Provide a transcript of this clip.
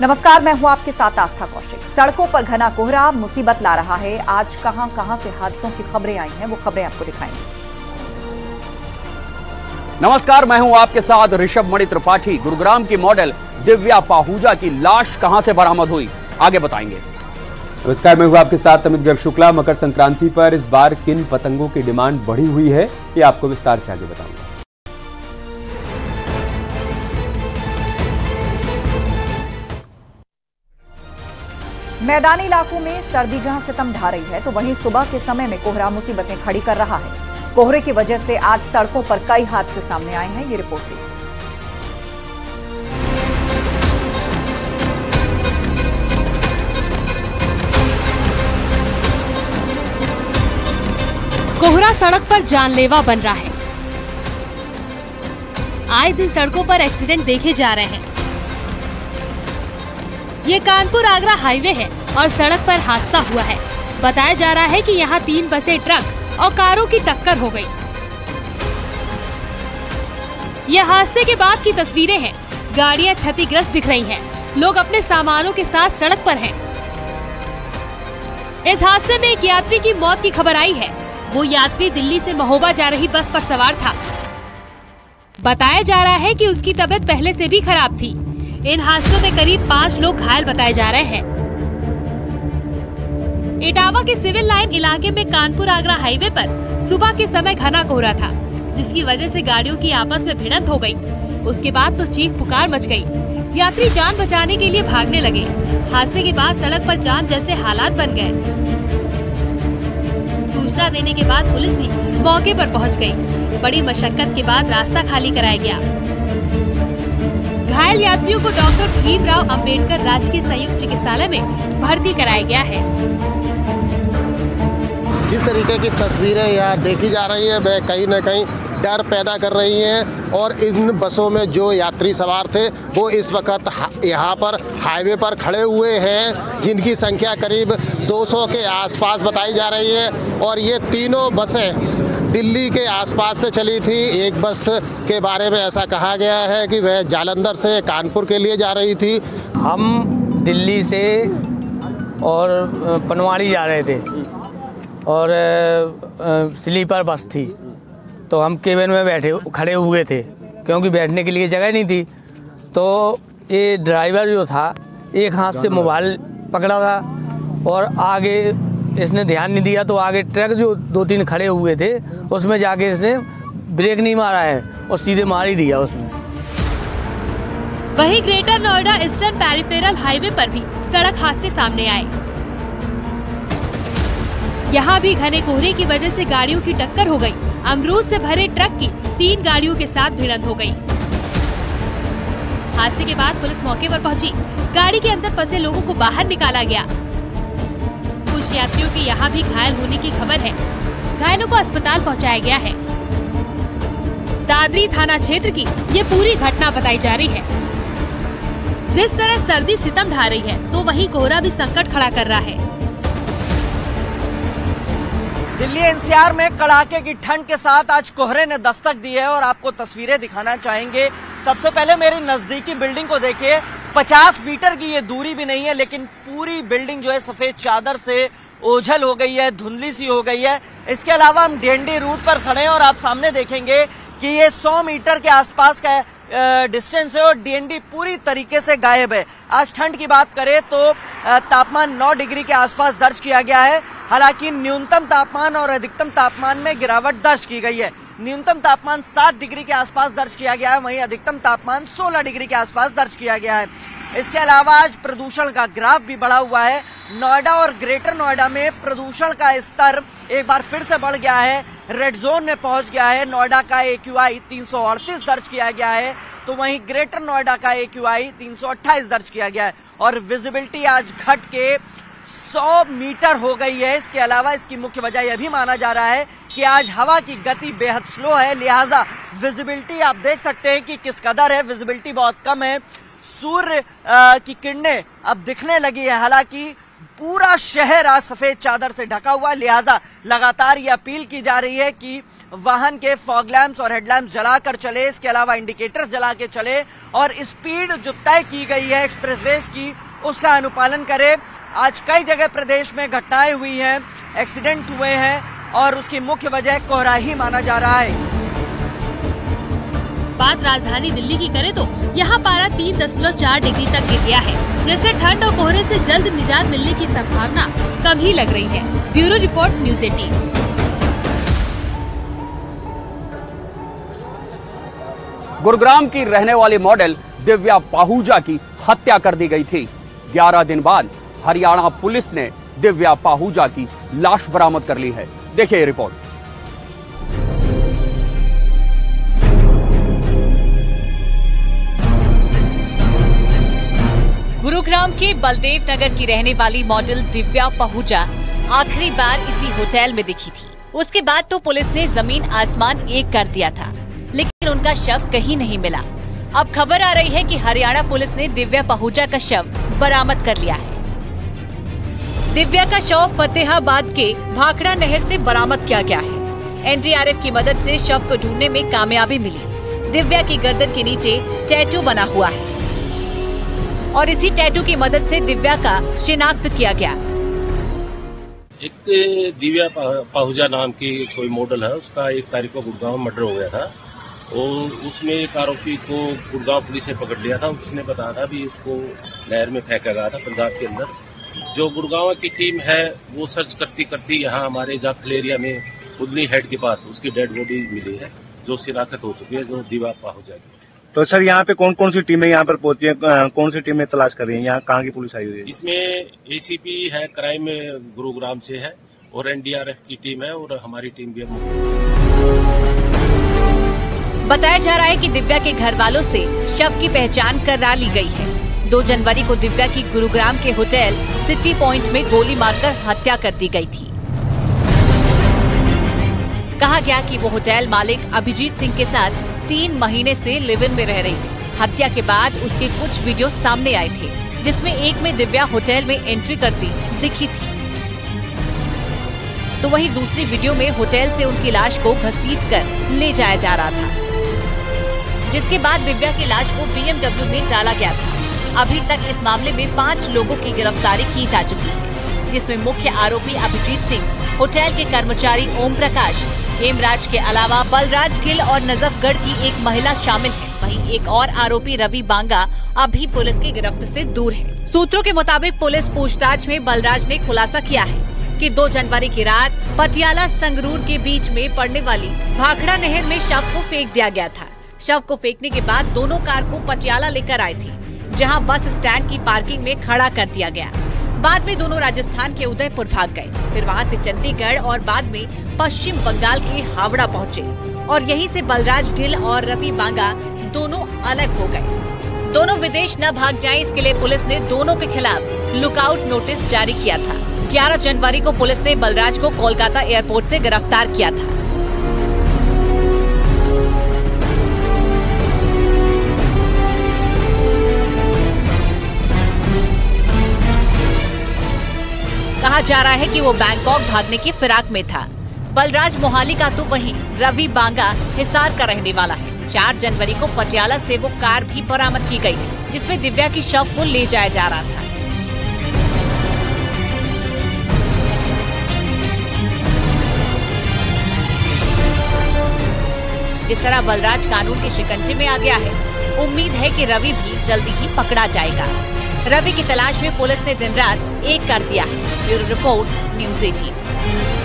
नमस्कार, मैं हूं आपके साथ आस्था कौशिक। सड़कों पर घना कोहरा मुसीबत ला रहा है। आज कहां से हादसों की खबरें आई हैं, वो खबरें आपको दिखाएंगे। नमस्कार, मैं हूं आपके साथ ऋषभ मणि त्रिपाठी। गुरुग्राम की मॉडल दिव्या पाहूजा की लाश कहां से बरामद हुई, आगे बताएंगे। नमस्कार, मैं हूं आपके साथ अमित गर्ग शुक्ला। मकर संक्रांति पर इस बार किन पतंगों की डिमांड बढ़ी हुई है, ये आपको विस्तार से आगे बताऊंगा। मैदानी इलाकों में सर्दी जहां सितम ढा रही है, तो वहीं सुबह के समय में कोहरा मुसीबतें खड़ी कर रहा है। कोहरे की वजह से आज सड़कों पर कई हादसे सामने आए हैं, ये रिपोर्ट देखिए। कोहरा सड़क पर जानलेवा बन रहा है। आए दिन सड़कों पर एक्सीडेंट देखे जा रहे हैं। ये कानपुर आगरा हाईवे है और सड़क पर हादसा हुआ है। बताया जा रहा है कि यहाँ 3 बसें, ट्रक और कारों की टक्कर हो गई। ये हादसे के बाद की तस्वीरें हैं। गाड़ियाँ क्षतिग्रस्त दिख रही हैं। लोग अपने सामानों के साथ सड़क पर हैं। इस हादसे में एक यात्री की मौत की खबर आई है। वो यात्री दिल्ली से महोबा जा रही बस पर सवार था। बताया जा रहा है कि उसकी तबीयत पहले से भी खराब थी। इन हादसों में करीब 5 लोग घायल बताए जा रहे हैं। इटावा के सिविल लाइन इलाके में कानपुर आगरा हाईवे पर सुबह के समय घना कोहरा था, जिसकी वजह से गाड़ियों की आपस में भिड़ंत हो गई। उसके बाद तो चीख पुकार मच गई। यात्री जान बचाने के लिए भागने लगे। हादसे के बाद सड़क पर जाम जैसे हालात बन गए। सूचना देने के बाद पुलिस भी मौके पर पहुंच गई। बड़ी मशक्कत के बाद रास्ता खाली कराया गया। घायल यात्रियों को डॉक्टर भीमराव अंबेडकर राजकीय संयुक्त चिकित्सालय में भर्ती कराया गया है। जिस तरीके की तस्वीरें यहाँ देखी जा रही है, वह कहीं न कहीं डर पैदा कर रही हैं और इन बसों में जो यात्री सवार थे वो इस वक्त यहाँ पर हाईवे पर खड़े हुए हैं, जिनकी संख्या करीब 200 के आसपास बताई जा रही है। और ये तीनों बसें दिल्ली के आसपास से चली थी। एक बस के बारे में ऐसा कहा गया है कि वह जालंधर से कानपुर के लिए जा रही थी। हम दिल्ली से और पनवाड़ी जा रहे थे और स्लीपर बस थी, तो हम केबिन में खड़े हुए थे क्योंकि बैठने के लिए जगह नहीं थी। तो ये ड्राइवर जो था एक हाथ से मोबाइल पकड़ा था और आगे इसने ध्यान नहीं दिया, तो आगे ट्रक जो 2-3 खड़े हुए थे उसमें जाके इसने ब्रेक नहीं मारा है और सीधे मार ही दिया उसमें। वहीं greater Noida eastern peripheral highway पर भी सड़क हादसे सामने आए। यहाँ भी घने कोहरे की वजह से गाड़ियों की टक्कर हो गई। अमरूद से भरे ट्रक की 3 गाड़ियों के साथ भिड़ंत हो गई। हादसे के बाद पुलिस मौके पर पहुंची। गाड़ी के अंदर फंसे लोगों को बाहर निकाला गया। कुछ यात्रियों के यहाँ भी घायल होने की खबर है। घायलों को अस्पताल पहुँचाया गया है। दादरी थाना क्षेत्र की ये पूरी घटना बताई जा रही है। जिस तरह सर्दी सितम ढा रही है, तो वहीं कोहरा भी संकट खड़ा कर रहा है। दिल्ली एनसीआर में कड़ाके की ठंड के साथ आज कोहरे ने दस्तक दी है और आपको तस्वीरें दिखाना चाहेंगे। सबसे पहले मेरी नजदीकी बिल्डिंग को देखिए। 50 मीटर की ये दूरी भी नहीं है, लेकिन पूरी बिल्डिंग जो है सफेद चादर से ओझल हो गई है, धुंधली सी हो गई है। इसके अलावा हम डीएनडी रूट पर खड़े हैं और आप सामने देखेंगे कि ये 100 मीटर के आसपास का डिस्टेंस है और डीएनडी पूरी तरीके से गायब है। आज ठंड की बात करें तो तापमान 9 डिग्री के आसपास दर्ज किया गया है। हालांकि न्यूनतम तापमान और अधिकतम तापमान में गिरावट दर्ज की गई है। न्यूनतम तापमान 7 डिग्री के आसपास दर्ज किया गया है, वहीं अधिकतम तापमान 16 डिग्री के आसपास दर्ज किया गया है। इसके अलावा आज प्रदूषण का ग्राफ भी बढ़ा हुआ है। नोएडा और ग्रेटर नोएडा में प्रदूषण का स्तर एक बार फिर से बढ़ गया है, रेड जोन में पहुंच गया है। नोएडा का AQI 338 दर्ज किया गया है, तो वहीं ग्रेटर नोएडा का AQI 328 दर्ज किया गया है और विजिबिलिटी आज घट के 100 मीटर हो गई है। इसके अलावा इसकी मुख्य वजह यह भी माना जा रहा है कि आज हवा की गति बेहद स्लो है, लिहाजा विजिबिलिटी आप देख सकते हैं कि किस कदर है। विजिबिलिटी बहुत कम है। सूर्य की किरणें अब दिखने लगी है। हालांकि पूरा शहर आज सफेद चादर से ढका हुआ, लिहाजा लगातार ये अपील की जा रही है कि वाहन के फॉग लैंप्स और हेडलैम्प्स जलाकर चले, इसके अलावा इंडिकेटर्स जला के चले और स्पीड जो तय की गई है एक्सप्रेसवेज की उसका अनुपालन करे। आज कई जगह प्रदेश में घटनाएं हुई हैं, एक्सीडेंट हुए हैं और उसकी मुख्य वजह कोहरा ही माना जा रहा है। बात राजधानी दिल्ली की करें तो यहाँ पारा 3.4 डिग्री तक गिर गया है, जिससे ठंड और कोहरे से जल्द निजात मिलने की संभावना कम ही लग रही है। Bureau report, news 18। गुरुग्राम की रहने वाली मॉडल दिव्या पाहूजा की हत्या कर दी गई थी। 11 दिन बाद हरियाणा पुलिस ने दिव्या पाहूजा की लाश बरामद कर ली है। देखिए ये रिपोर्ट। गुरुग्राम के बलदेव नगर की रहने वाली मॉडल दिव्या पाहूजा आखिरी बार इसी होटल में दिखी थी। उसके बाद तो पुलिस ने जमीन आसमान एक कर दिया था, लेकिन उनका शव कहीं नहीं मिला। अब खबर आ रही है कि हरियाणा पुलिस ने दिव्या पाहूजा का शव बरामद कर लिया है। दिव्या का शव फतेहाबाद के भाखड़ा नहर से बरामद किया गया है। एनडीआरएफ की मदद से शव को ढूंढने में कामयाबी मिली। दिव्या की गर्दन के नीचे टैटू बना हुआ है और इसी टैटू की मदद से दिव्या का शिनाख्त किया गया। एक दिव्या पाहूजा नाम की कोई मॉडल है, उसका 1 तारीख को गुड़गांव में मर्डर हो गया था और उसमें एक आरोपी को गुड़गांव पुलिस ने पकड़ लिया था। उसने बताया था भी उसको नहर में फेंका गया था पंजाब के अंदर। जो गुड़गांव की टीम है वो सर्च करती करती यहाँ हमारे जाखल एरिया में उदली हेड के पास उसकी डेड बॉडी मिली है, जो शिनाख्त हो चुकी है, जो दिव्या पाहूजा की। तो सर यहाँ पे कौन कौन सी टीमें यहाँ पर पहुंची है, कौन सी टीमें तलाश कर रही हैं, यहाँ कहाँ की पुलिस आई हुई है? इसमें एसीपी है, क्राइम गुरुग्राम से है और एनडीआरएफ की टीम है और हमारी टीम भी है। बताया जा रहा है कि दिव्या के घर वालों से शव की पहचान करा ली गई है। 2 जनवरी को दिव्या की गुरुग्राम के होटल सिटी पॉइंट में गोली मारकर हत्या कर दी गई थी। कहा गया कि वो होटल मालिक अभिजीत सिंह के साथ 3 महीने से लिव इन में रह रही थी। हत्या के बाद उसके कुछ वीडियो सामने आए थे, जिसमें एक में दिव्या होटल में एंट्री करती दिखी थी, तो वहीं दूसरी वीडियो में होटल से उनकी लाश को घसीटकर ले जाया जा रहा था, जिसके बाद दिव्या की लाश को BMW में डाला गया था। अभी तक इस मामले में 5 लोगों की गिरफ्तारी की जा चुकी है, जिसमें मुख्य आरोपी अभिजीत सिंह, होटल के कर्मचारी ओम प्रकाश, हेमराज के अलावा बलराज गिल और नजफगढ़ की एक महिला शामिल है। वहीं एक और आरोपी रवि बांगा अभी पुलिस की गिरफ्त से दूर है। सूत्रों के मुताबिक पुलिस पूछताछ में बलराज ने खुलासा किया है कि 2 जनवरी की रात पटियाला संगरूर के बीच में पड़ने वाली भाखड़ा नहर में शव को फेंक दिया गया था। शव को फेंकने के बाद दोनों कार को पटियाला लेकर आई थी, जहां बस स्टैंड की पार्किंग में खड़ा कर दिया गया। बाद में दोनों राजस्थान के उदयपुर भाग गए, फिर वहां से चंडीगढ़ और बाद में पश्चिम बंगाल के हावड़ा पहुंचे और यहीं से बलराज गिल और रवि बांगा दोनों अलग हो गए। दोनों विदेश न भाग जाएं, इसके लिए पुलिस ने दोनों के खिलाफ लुकआउट नोटिस जारी किया था। 11 जनवरी को पुलिस ने बलराज को कोलकाता एयरपोर्ट से गिरफ्तार किया था। कहा जा रहा है कि वो बैंकॉक भागने की फिराक में था। बलराज मोहाली का तो वहीं रवि बांगा हिसार का रहने वाला है। 4 जनवरी को पटियाला से वो कार भी बरामद की गई थी, जिसमें दिव्या की शव को ले जाया जा रहा था। जिस तरह बलराज कानून के शिकंजे में आ गया है, उम्मीद है कि रवि भी जल्दी ही पकड़ा जाएगा। रवि की तलाश में पुलिस ने दिन रात एक कर दिया है। Bureau report, news 18।